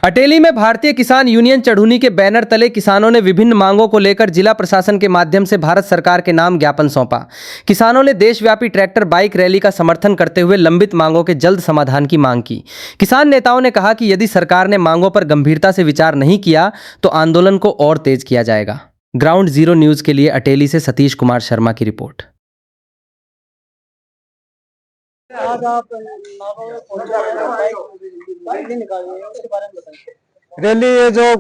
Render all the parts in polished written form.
अटेली में भारतीय किसान यूनियन चढ़ूनी के बैनर तले किसानों ने विभिन्न मांगों को लेकर जिला प्रशासन के माध्यम से भारत सरकार के नाम ज्ञापन सौंपा। किसानों ने देशव्यापी ट्रैक्टर बाइक रैली का समर्थन करते हुए लंबित मांगों के जल्द समाधान की मांग की। किसान नेताओं ने कहा कि यदि सरकार ने मांगों पर गंभीरता से विचार नहीं किया तो आंदोलन को और तेज किया जाएगा। ग्राउंड जीरो न्यूज के लिए अटेली से सतीश कुमार शर्मा की रिपोर्ट। आज आप रैली निकाली है, उसके बारे में बताइए। रैली ये जो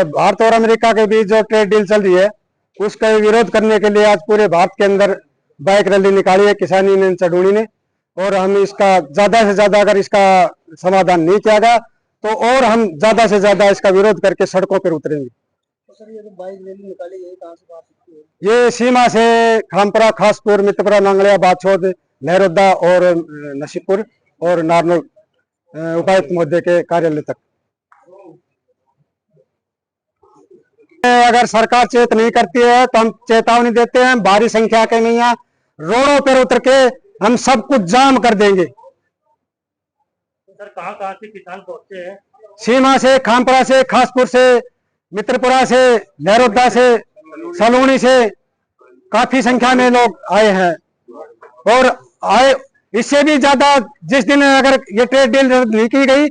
भारत और अमेरिका के बीच जो ट्रेड डील चल रही है उसका विरोध करने के लिए आज पूरे भारत के अंदर बाइक रैली निकाली है किसान यूनियन चढ़ूनी ने। और हम इसका ज्यादा से ज्यादा अगर इसका समाधान नहीं किया गया तो और हम ज्यादा से ज्यादा इसका विरोध करके सड़कों पर उतरेंगे। तो सर ये जो बाइक रैली निकाली है कहाँ से बात होती है? ये सीमा से खामपुरा, खासपुर, मित्रपुरा, नांगलिया, बाछोद, लहरोदा और नसीपुर और नारनौल उपायुक्त महोदय के कार्यालय तक। अगर सरकार चेत नहीं करती है तो हम चेतावनी देते हैं, भारी संख्या के नहीं है, रोडों पर उतर के हम सब कुछ जाम कर देंगे। सर कहाँ से किसान पहुंचे हैं? सीमा से, खामपुरा से, खासपुर से, मित्रपुरा से, लहरोदा से, सलूनी से काफी संख्या में लोग आए हैं। और आए इससे भी ज्यादा जिस दिन अगर ये ट्रेड डील नहीं की गई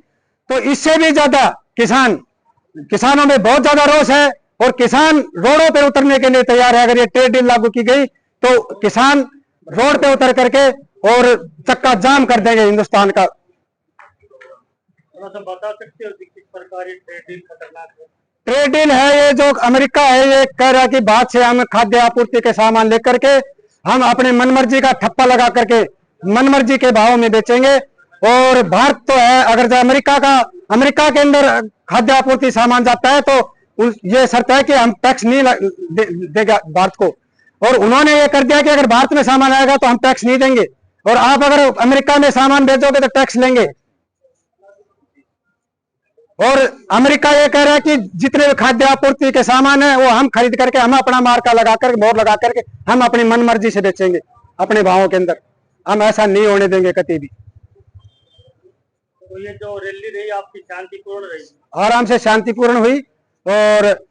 तो इससे भी ज्यादा किसानों में बहुत ज्यादा रोष है और किसान रोडों पे उतरने के लिए तैयार है। अगर ये ट्रेड डील लागू की गई तो किसान रोड पे उतर करके और चक्का जाम कर देंगे हिंदुस्तान का। बता सकते हो किस प्रकार ये ट्रेड डील खतरनाक है? ट्रेड डील है ये जो अमेरिका है, ये कह रहा है कि भारत से हम खाद्य आपूर्ति के सामान लेकर के हम अपने मनमर्जी का ठप्पा लगा करके मनमर्जी के भाव में बेचेंगे। और भारत तो है, अगर जो अमेरिका के अंदर खाद्य आपूर्ति सामान जाता है तो ये शर्त है कि हम टैक्स नहीं देगा भारत को। और उन्होंने ये कर दिया कि अगर भारत में सामान आएगा तो हम टैक्स नहीं देंगे और आप अगर अमेरिका में सामान भेजोगे तो टैक्स लेंगे। और अमेरिका ये कह रहा है कि जितने भी खाद्य आपूर्ति के सामान है वो हम खरीद करके हम अपना मार्का लगा करके मोहर लगा करके हम अपनी मनमर्जी से बेचेंगे अपने भावों के अंदर। हम ऐसा नहीं होने देंगे कभी भी। तो ये जो रैली रही आपकी शांतिपूर्ण रही? आराम से शांतिपूर्ण हुई और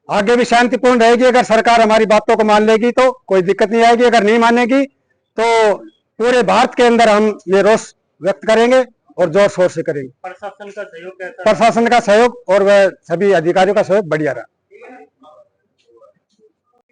आगे भी शांतिपूर्ण रहेगी। अगर सरकार हमारी बातों को मान लेगी तो कोई दिक्कत नहीं आएगी, अगर नहीं मानेगी तो पूरे भारत के अंदर हम ये रोष व्यक्त करेंगे और जोर शोर से करेंगे। प्रशासन का सहयोग कैसा? प्रशासन का सहयोग और वह सभी अधिकारियों का सहयोग बढ़िया रहा।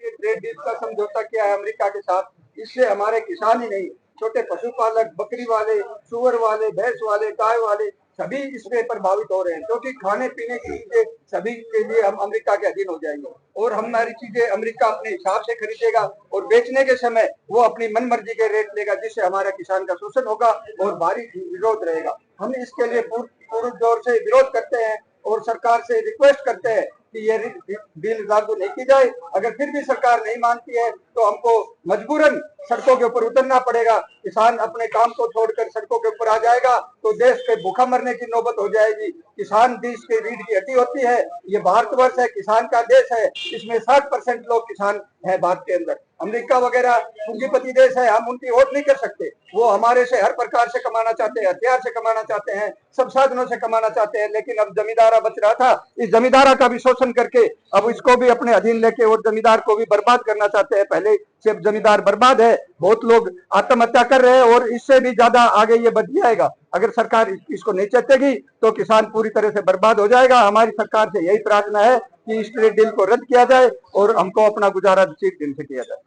ट्रेड डील का समझौता किया है अमेरिका के साथ, इससे हमारे किसान ही नहीं, छोटे पशुपालक, बकरी वाले, सुअर वाले, भैंस वाले, गाय वाले सभी इसमें प्रभावित हो रहे हैं, क्योंकि खाने पीने की चीजें सभी के लिए हम अमेरिका के अधीन हो जाएंगे और हमारी चीजें अमेरिका अपने हिसाब से खरीदेगा और बेचने के समय वो अपनी मनमर्जी के रेट लेगा, जिससे हमारा किसान का शोषण होगा और भारी विरोध रहेगा। हम इसके लिए पूरे जोर से विरोध करते हैं और सरकार से रिक्वेस्ट करते हैं कि ये डील लागू नहीं की जाए। अगर फिर भी सरकार नहीं मानती है तो हमको मजबूरन सड़कों के ऊपर उतरना पड़ेगा। किसान अपने काम को छोड़कर सड़कों के ऊपर आ जाएगा तो देश के भूखा मरने की नौबत हो जाएगी। किसान देश के रीढ़ की हड्डी होती है, ये भारतवर्ष है, किसान का देश है, इसमें 60% लोग किसान है भारत के अंदर। अमेरिका वगैरह पूंजीपति देश है, हम उनकी वोट नहीं कर सकते। वो हमारे से हर प्रकार से कमाना चाहते हैं, हथियार से कमाना चाहते हैं, सब साधनों से कमाना चाहते हैं। लेकिन अब जमींदारा बच रहा था, इस जमींदारा का भी शोषण करके अब इसको भी अपने अधीन लेके और जमींदार को भी बर्बाद करना चाहते हैं। पहले से जमींदार बर्बाद है, बहुत लोग आत्महत्या कर रहे हैं और इससे भी ज्यादा आगे ये बढ़ जाएगा। अगर सरकार इसको नहीं चेतेगी तो किसान पूरी तरह से बर्बाद हो जाएगा। हमारी सरकार से यही प्रार्थना है कि इस ट्रेड डील को रद्द किया जाए और हमको अपना गुजारा ठीक दिन से किया जाए।